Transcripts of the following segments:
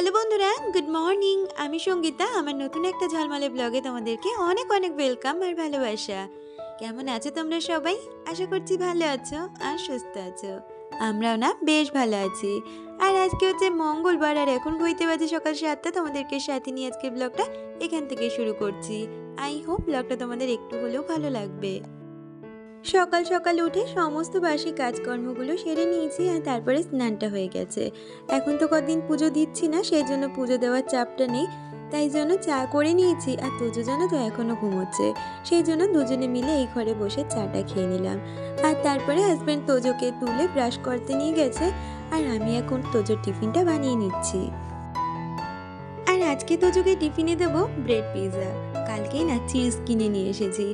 Hello বন্ধুরা, good morning. আমি সঙ্গীতা। আমার নতুন একটা ঝলমলে ব্লগে তোমাদেরকে অনেক অনেক ওয়েলকাম আর ভালোবাসা। কেমন আছো তোমরা সবাই? আশা করছি ভালো আছো আর সুস্থ আছো। আমরাও না বেশ ভালো আছি। আর আজকে হচ্ছে মঙ্গলবার, আর এখন ঘুরতে বাজে সকাল 7টা। তোমাদেরকে সাথে নিয়ে আজকের ব্লগটা এখান থেকে শুরু করছি। আই হোপ ব্লগটা তোমাদের একটু হলেও ভালো লাগবে। সকাল সকাল উঠে সমস্ত বাসি কাজকর্মগুলো সেরে নিয়েছি, আর তারপরে স্নানটা হয়ে গেছে। এখন তো কদিন পুজো দিচ্ছি না, সেই জন্য পুজো দেওয়ার চাপটা নেই, তাই জন্য চা করে নিয়েছি। আর তোজো জানো তো এখনও ঘুমোচ্ছে, সেই জন্য দুজনে মিলে এই ঘরে বসে চাটা খেয়ে নিলাম। আর তারপরে হাজব্যান্ড তোজোকে তুলে ব্রাশ করতে নিয়ে গেছে, আর আমি এখন তোজোর টিফিনটা বানিয়ে নিচ্ছি। আর আজকে তোজোকে টিফিনে দেবো ব্রেড পিৎজা। কালকেই না চিজ কিনে নিয়ে এসেছি,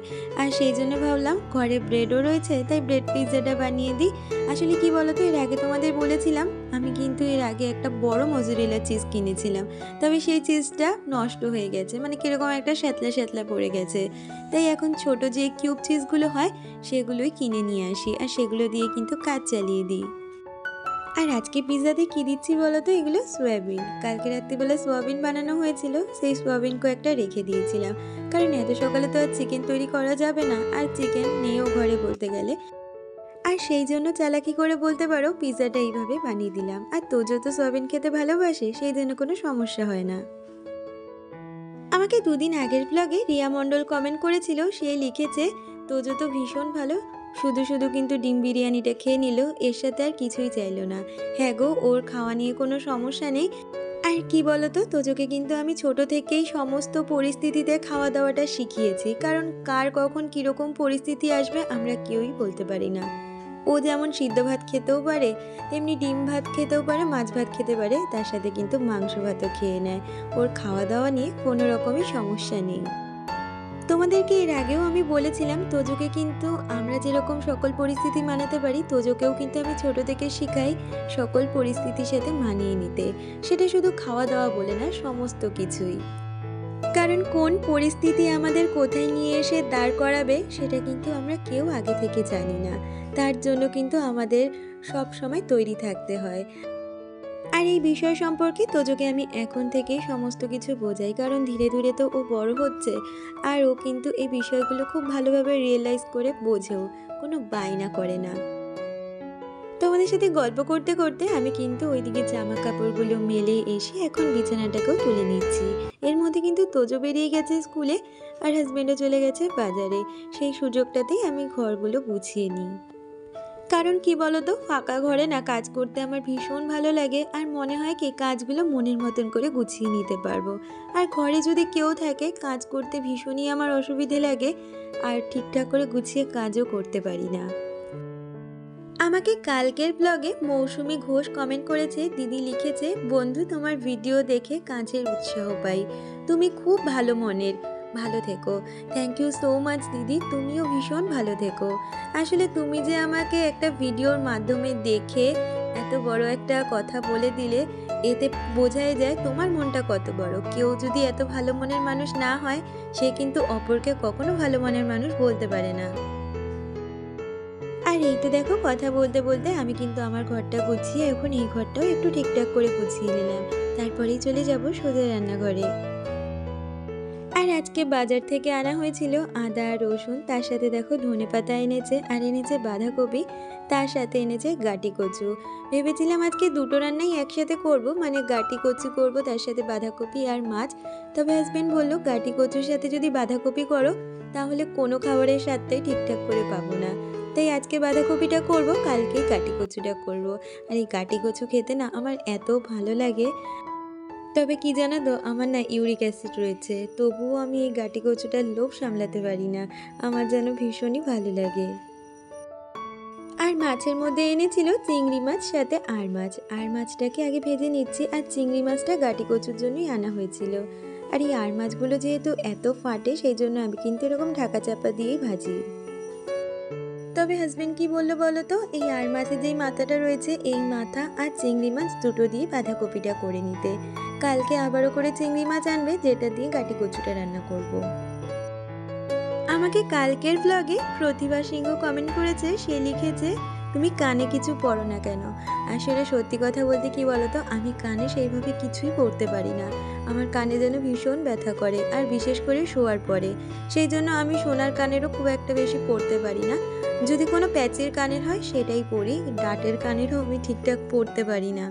আর সেই জন্য ভাবলাম ঘরে ব্রেডও রয়েছে, তাই ব্রেড পিৎজাটা বানিয়ে দিই। আসলে কি বলতো, এর আগে তোমাদের বলেছিলাম আমি কিন্তু এর আগে একটা বড় মজুরিলা চিজ কিনেছিলাম, তবে সেই চিজটা নষ্ট হয়ে গেছে, মানে কিরকম একটা শ্যাতলা শ্যাতলা পড়ে গেছে। তাই এখন ছোট যে কিউব চিজগুলো হয় সেগুলোই কিনে নিয়ে আসি, আর সেগুলো দিয়ে কিন্তু কাজ চালিয়ে দিই। আর আজকে পিৎজাতে কী দিচ্ছি বলো তো? এগুলো সোয়াবিন। কালকে রাত্রিবেলা সোয়াবিন বানানো হয়েছিল, সেই সোয়াবিন কয়েকটা রেখে দিয়েছিলাম, কারণ এত সকালে তো আর চিকেন তৈরি করা যাবে না, আর চিকেন নেও ঘরে বলতে গেলে। আর সেই জন্য চালাকি করে বলতে পারো পিৎজাটা এইভাবে বানিয়ে দিলাম। আর তোজো তো সোয়াবিন খেতে ভালোবাসে, সেই জন্য কোনো সমস্যা হয় না। আমাকে দুদিন আগের ব্লগে রিয়া মণ্ডল কমেন্ট করেছিল, সে লিখেছে তোজো তো ভীষণ ভালো, শুধু শুধু কিন্তু ডিম বিরিয়ানিটা খেয়ে নিল, এর সাথে আর কিছুই চাইলো না। হ্যাঁ গো, ওর খাওয়া নিয়ে কোনো সমস্যা নেই। আর কি বলতো, তোজোকে কিন্তু আমি ছোট থেকেই সমস্ত পরিস্থিতিতে খাওয়া দাওয়াটা শিখিয়েছি, কারণ কার কখন কীরকম পরিস্থিতি আসবে আমরা কেউই বলতে পারি না। ও যেমন সিদ্ধ ভাত খেতেও পারে, তেমনি ডিম ভাত খেতেও পারে, মাছ ভাত খেতে পারে, তার সাথে কিন্তু মাংস ভাতও খেয়ে নেয়। ওর খাওয়া দাওয়া নিয়ে কোনো রকমই সমস্যা নেই। তোমাদেরকে এর আগেও আমি বলেছিলাম তোজোকে কিন্তু আমরা যেরকম সকল পরিস্থিতি মানাতে পারি, তোজোকেও কিন্তু আমি ছোট থেকে শিখাই সকল পরিস্থিতির সাথে মানিয়ে নিতে। সেটা শুধু খাওয়া দাওয়া বলে না, সমস্ত কিছুই। কারণ কোন পরিস্থিতি আমাদের কোথায় নিয়ে এসে দাঁড় করাবে সেটা কিন্তু আমরা কেউ আগে থেকে জানি না, তার জন্য কিন্তু আমাদের সব সময় তৈরি থাকতে হয়। আর এই বিষয় সম্পর্কে তোজোকে আমি এখন থেকেই সমস্ত কিছু বোঝাই, কারণ ধীরে ধীরে তো ও বড় হচ্ছে, আর ও কিন্তু এই বিষয়গুলো খুব ভালোভাবে রিয়েলাইজ করে বোঝেও, কোনো বায়না করে না। তোমাদের সাথে গল্প করতে করতে আমি কিন্তু ওইদিকে জামা কাপড়গুলো মেলে এসে এখন বিছানাটাকেও তুলে নিচ্ছি। এর মধ্যে কিন্তু তোজো বেরিয়ে গেছে স্কুলে, আর হাজব্যান্ডও চলে গেছে বাজারে। সেই সুযোগটাতেই আমি ঘরগুলো গুছিয়ে নিই, কারণ কি বলতো, ফাঁকা ঘরে না কাজ করতে আমার ভীষণ ভালো লাগে, আর মনে হয় কি কাজগুলো মনের মতন করে গুছিয়ে নিতে পারবো। আর ঘরে যদি কেউ থাকে কাজ করতে ভীষণই আমার অসুবিধে লাগে, আর ঠিকঠাক করে গুছিয়ে কাজও করতে পারি না। আমাকে কালকের ব্লগে মৌসুমি ঘোষ কমেন্ট করেছে, দিদি লিখেছে, বন্ধু তোমার ভিডিও দেখে কাজের উৎসাহ পাই, তুমি খুব ভালো মনের, ভালো থেকো। থ্যাংক ইউ সো মাচ দিদি, তুমিও ভীষণ ভালো থেকো। আসলে তুমি যে আমাকে একটা ভিডিওর মাধ্যমে দেখে এত বড় একটা কথা বলে দিলে, এতে বোঝাই যায় তোমার মনটা কত বড়। কেউ যদি এত ভালো মনের মানুষ না হয়, সে কিন্তু অপরকে কখনো ভালো মনের মানুষ বলতে পারে না। আর এই তো দেখো, কথা বলতে বলতে আমি কিন্তু আমার ঘরটা গুছিয়ে এখন এই ঘরটাও একটু ঠিকঠাক করে গুছিয়ে নিলাম, তারপরেই চলে যাব সোজা রান্নাঘরে। আর আজকে বাজার থেকে আনা হয়েছিল আদা রসুন, তার সাথে দেখো ধনেপাতা এনেছে, আর এনেছে বাঁধাকপি, তার সাথে এনেছে গাটি কচু। ভেবেছিলাম আজকে দুটো রান্নাই একসাথে করব, মানে গাটি কচু করব তার সাথে বাঁধাকপি আর মাছ। তবে হাজব্যান্ড বললো গাটি কচুর সাথে যদি বাঁধাকপি করো তাহলে কোনো খাবারের স্বাদটাই ঠিকঠাক করে পাবো না, তাই আজকে বাঁধাকপিটা করব, কালকে গাটি কচুটা করব। আর এই গাটি কচু খেতে না আমার এত ভালো লাগে। তবে কি জানো তো, আমার না ইউরিক অ্যাসিড রয়েছে, তবুও আমি এই গাটি কচুটার লোভ সামলাতে পারি না, আমার যেন ভীষণই ভালো লাগে। আর মাছের মধ্যে এনেছিল চিংড়ি মাছ, সাথে আর মাছ। আর মাছটাকে আগে ভেজে নিচ্ছি, আর চিংড়ি মাছটা গাটি কচুর জন্যই আনা হয়েছিল। আর এই আর মাছগুলো যেহেতু এত ফাটে, সেই জন্য আমি কিন্তু এরকম ঢাকা চাপা দিয়েই ভাজি। তবে হাজব্যান্ড কি বললো বলো তো, এই আর মাছের যেই মাথাটা রয়েছে, এই মাথা আর চিংড়ি মাছ দুটো দিয়ে বাঁধাকপিটা করে নিতে। কালকে আবারও করে চিংড়ি মাছ আনবে, যেটা দিয়ে গাটি কচুটা রান্না করব। আমাকে কালকের ব্লগে প্রতিভা সিংহ কমেন্ট করেছে, সে লিখেছে, তুমি কানে কিছু পরো না কেন? আসলে সত্যি কথা বলতে কি বলো তো, আমি কানে সেইভাবে কিছুই পরতে পারি না। আমার কানে যেন ভীষণ ব্যথা করে, আর বিশেষ করে শোয়ার পরে। সেই জন্য আমি সোনার কানেরও খুব একটা বেশি পরতে পারি না। যদি কোনো প্যাচের কানের হয় সেটাই পরি, ডাটের কানেরও আমি ঠিকঠাক পরতে পারি না।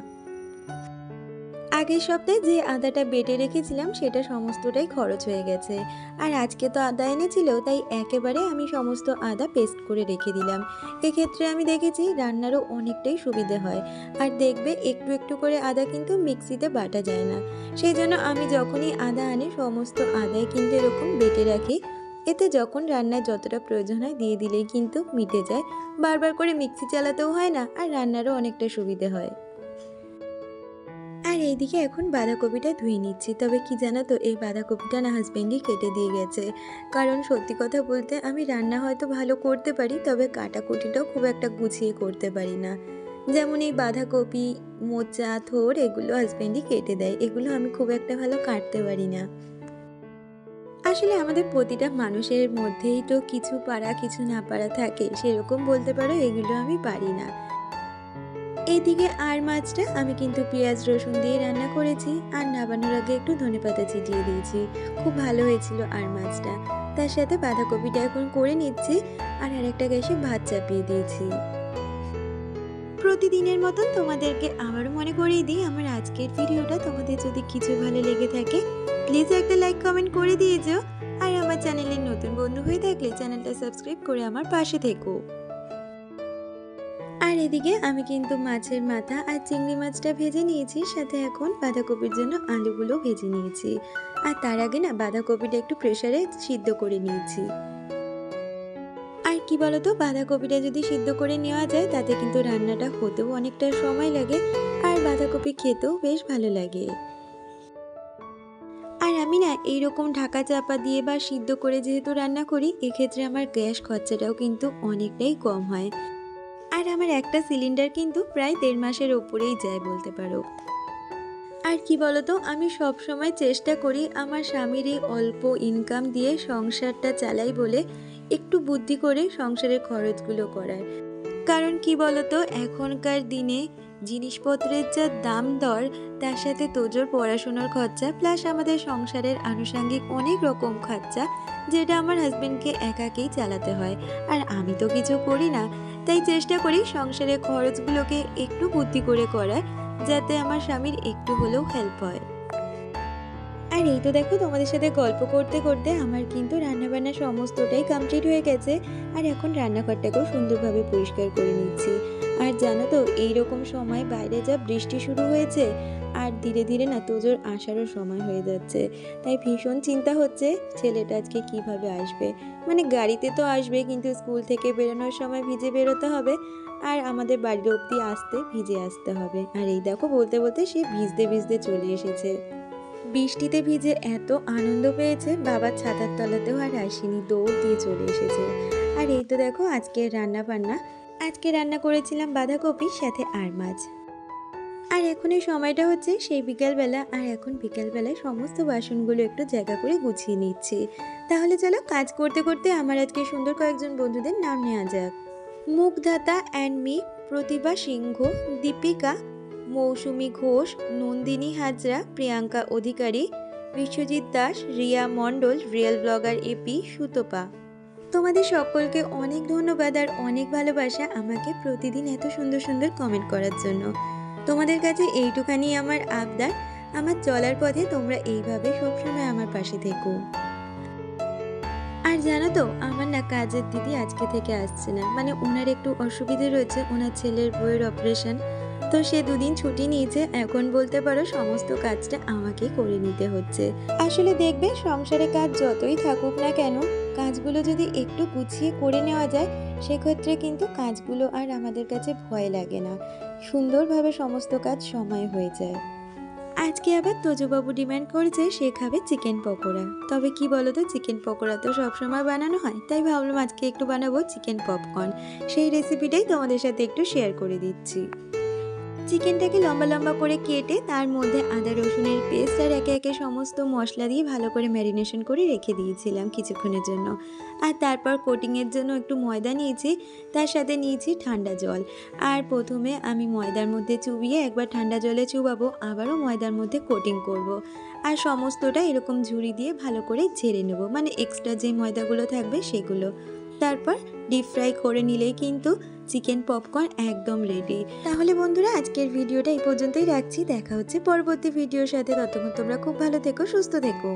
আগের সপ্তাহে যে আদাটা বেটে রেখেছিলাম সেটা সমস্তটাই খরচ হয়ে গেছে। আর আজকে তো আদা এনেছিল, তাই একেবারে আমি সমস্ত আদা পেস্ট করে রেখে দিলাম। এক্ষেত্রে আমি দেখেছি রান্নারও অনেকটাই সুবিধে হয়। আর দেখবে একটু একটু করে আদা কিন্তু মিক্সিতে বাটা যায় না। সেই জন্য আমি যখনই আদা আনি সমস্ত আদাই কিন্তু এরকম বেটে রাখি। এতে যখন রান্নায় যতটা প্রয়োজন হয় দিয়ে দিলেই কিন্তু মিটে যায়। বারবার করে মিক্সি চালাতেও হয় না, আর রান্নারও অনেকটা সুবিধে হয়। আর এইদিকে এখন বাঁধাকপিটা ধুয়ে নিচ্ছি। তবে কি জানো তো, এই বাঁধাকপিটা না হাজবেন্ডই কেটে দিয়ে গেছে। কারণ সত্যি কথা বলতে আমি রান্না হয়তো ভালো করতে পারি, তবে কাটাকুটিটাও খুব একটা গুছিয়ে করতে পারি না। যেমন এই বাঁধাকপি, মোচা, থোড় এগুলো হাজবেন্ডই কেটে দেয়। এগুলো আমি খুব একটা ভালো কাটতে পারি না। আসলে আমাদের প্রতিটা মানুষের মধ্যেই তো কিছু পারা কিছু না পারা থাকে, সেরকম বলতে পারো এগুলো আমি পারি না। এইদিকে আর মাছটা আমি কিন্তু পেঁয়াজ রসুন দিয়ে রান্না করেছি, আর নামানোর আগে একটু ধনেপাতা ছিটিয়ে দিয়েছি। খুব ভালো হয়েছিল আর মাছটা। তার সাথে বাঁধাকপিটা এখন করে নিচ্ছি, আর আরেকটা গ্যাসে ভাত চাপিয়ে দিয়েছি। প্রতিদিনের মতন তোমাদেরকে আবারও মনে করিয়ে দিই, আমার আজকের ভিডিওটা তোমাদের যদি কিছু ভালো লেগে থাকে প্লিজ একটা লাইক কমেন্ট করে দিয়ে যেও। আর আমার চ্যানেলের নতুন বন্ধু হয়ে থাকলে চ্যানেলটা সাবস্ক্রাইব করে আমার পাশে থেকো। আর এদিকে আমি কিন্তু মাছের মাথা আর চিংড়ি মাছটা ভেজে নিয়েছি, সাথে এখন বাঁধাকপির জন্য আলুগুলো ভেজে নিয়েছি। আর তার আগে না বাঁধাকপিটা একটু প্রেসারে সিদ্ধ করে নিয়েছি। আর কি বলতো, বাঁধাকপিটা যদি সিদ্ধ করে নেওয়া যায় তাতে কিন্তু রান্নাটা হতেও অনেকটা সময় লাগে, আর বাঁধাকপি খেতেও বেশ ভালো লাগে। আর আমি না এইরকম ঢাকা চাপা দিয়ে বা সিদ্ধ করে যেহেতু রান্না করি, এক্ষেত্রে আমার গ্যাস খরচাটাও কিন্তু অনেকটাই কম হয়। আর আমার একটা সিলিন্ডার কিন্তু প্রায় 1.5 মাসের ওপরেই যায় বলতে পারো। আর কি বলতো, আমি সব সময় চেষ্টা করি আমার স্বামীর এই অল্প ইনকাম দিয়ে সংসারটা চালাই বলে একটু বুদ্ধি করে সংসারের খরচগুলো করার। কারণ কি বলতো, এখনকার দিনে জিনিসপত্রের যা দাম দর, তার সাথে তোজোর পড়াশোনার খরচা প্লাস আমাদের সংসারের আনুষঙ্গিক অনেক রকম খরচা, যেটা আমার হাজবেন্ডকে একাকেই চালাতে হয়। আর আমি তো কিছু করি না, তাই চেষ্টা করি সংসারের খরচগুলোকে একটু বুদ্ধি করে করার, যাতে আমার স্বামীর একটু হলেও হেল্প হয়। আর এই তো দেখো, তোমাদের সাথে গল্প করতে করতে আমার কিন্তু রান্নাবান্না সমস্তটাই কমপ্লিট হয়ে গেছে। আর এখন রান্নাঘরটাকেও সুন্দরভাবে পরিষ্কার করে নিচ্ছি। আর জানো তো, এইরকম সময় বাইরে যা বৃষ্টি শুরু হয়েছে, আর ধীরে ধীরে না তোজোর আসারও সময় হয়ে যাচ্ছে। তাই ভীষণ চিন্তা হচ্ছে ছেলেটা আজকে কিভাবে আসবে। মানে গাড়িতে তো আসবে, কিন্তু স্কুল থেকে বেরোনোর সময় ভিজে বেরোতে হবে, আর আমাদের বাড়ির অবধি আসতে ভিজে আসতে হবে। আর এই দেখো, বলতে বলতে সে ভিজতে ভিজতে চলে এসেছে। বৃষ্টিতে ভিজে এত আনন্দ পেয়েছে, বাবার ছাতার তলাতেও আর আসেনি, দৌড় দিয়ে চলে এসেছে। আর এই তো দেখো আজকের রান্না বান্না। আজকে রান্না করেছিলাম বাঁধাকপির সাথে আর মাছ। আর এখন এই সময়টা হচ্ছে সেই বিকালবেলা, আর এখন বিকালবেলায় সমস্ত বাসনগুলো একটু জায়গা করে গুছিয়ে নিচ্ছি। তাহলে চলো কাজ করতে করতে আমার আজকে সুন্দর কয়েকজন বন্ধুদের নাম নেওয়া যাক। Mugdhata and me, Pratibha Singh, Deepika, Mousumi Ghosh, Nandini Hazra, Priyanka Adhikari, Biswajit Das, Riya Mondal, real blogger AP, Sutapa. তোমাদের সকলকে অনেক ধন্যবাদ আর অনেক ভালোবাসা আমাকে প্রতিদিন এত সুন্দর সুন্দর কমেন্ট করার জন্য। তোমাদের কাছে এইটুখানি আমার আবদার, আমার চলার পথে তোমরা এইভাবে সবসময় আমার পাশে থেকো। আর জানো তো, আমার না কাজের দিদি আজকে থেকে আসছে না, মানে ওনার একটু অসুবিধে রয়েছে, ওনার ছেলের বউয়ের অপারেশন। তো সে 2 দিন ছুটি নিয়েছে। এখন বলতে পারো সমস্ত কাজটা আমাকেই করে নিতে হচ্ছে। আসলে দেখবে, সংসারে কাজ যতই থাকুক না কেন, কাজগুলো যদি একটু গুছিয়ে করে নেওয়া যায়, সেক্ষেত্রে কিন্তু কাজগুলো আর আমাদের কাছে ভয় লাগে না। সুন্দরভাবে সমস্ত কাজ সময় হয়ে যায়। আজকে আবার তোজবাবু ডিমান্ড করেছে সে খাবে চিকেন পকোড়া। তবে কি বলতো, চিকেন পকোড়া তো সবসময় বানানো হয়, তাই ভাবলাম আজকে একটু বানাবো চিকেন পপকর্ন। সেই রেসিপিটাই তোমাদের সাথে একটু শেয়ার করে দিচ্ছি। চিকেনটাকে লম্বা লম্বা করে কেটে তার মধ্যে আদা রসুনের পেস্ট আর একে একে সমস্ত মশলা দিয়ে ভালো করে ম্যারিনেশন করে রেখে দিয়েছিলাম কিছুক্ষণের জন্য। আর তারপর কোটিংয়ের জন্য একটু ময়দা নিয়েছি, তার সাথে নিয়েছি ঠান্ডা জল। আর প্রথমে আমি ময়দার মধ্যে চুবিয়ে একবার ঠান্ডা জলে চুবাবো, আবারও ময়দার মধ্যে কোটিং করব। আর সমস্তটা এরকম ঝুড়ি দিয়ে ভালো করে ঝেড়ে নেব, মানে এক্সট্রা যে ময়দাগুলো থাকবে সেগুলো। তারপর ডিপ ফ্রাই করে নিলেই কিন্তু চিকেন পপকর্ন একদম রেডি। তাহলে বন্ধুরা, আজকের ভিডিওটা এই পর্যন্তই রাখছি। দেখা হচ্ছে পরবর্তী ভিডিওর সাথে। ততক্ষণ তোমরা খুব ভালো থেকো, সুস্থ থেকো।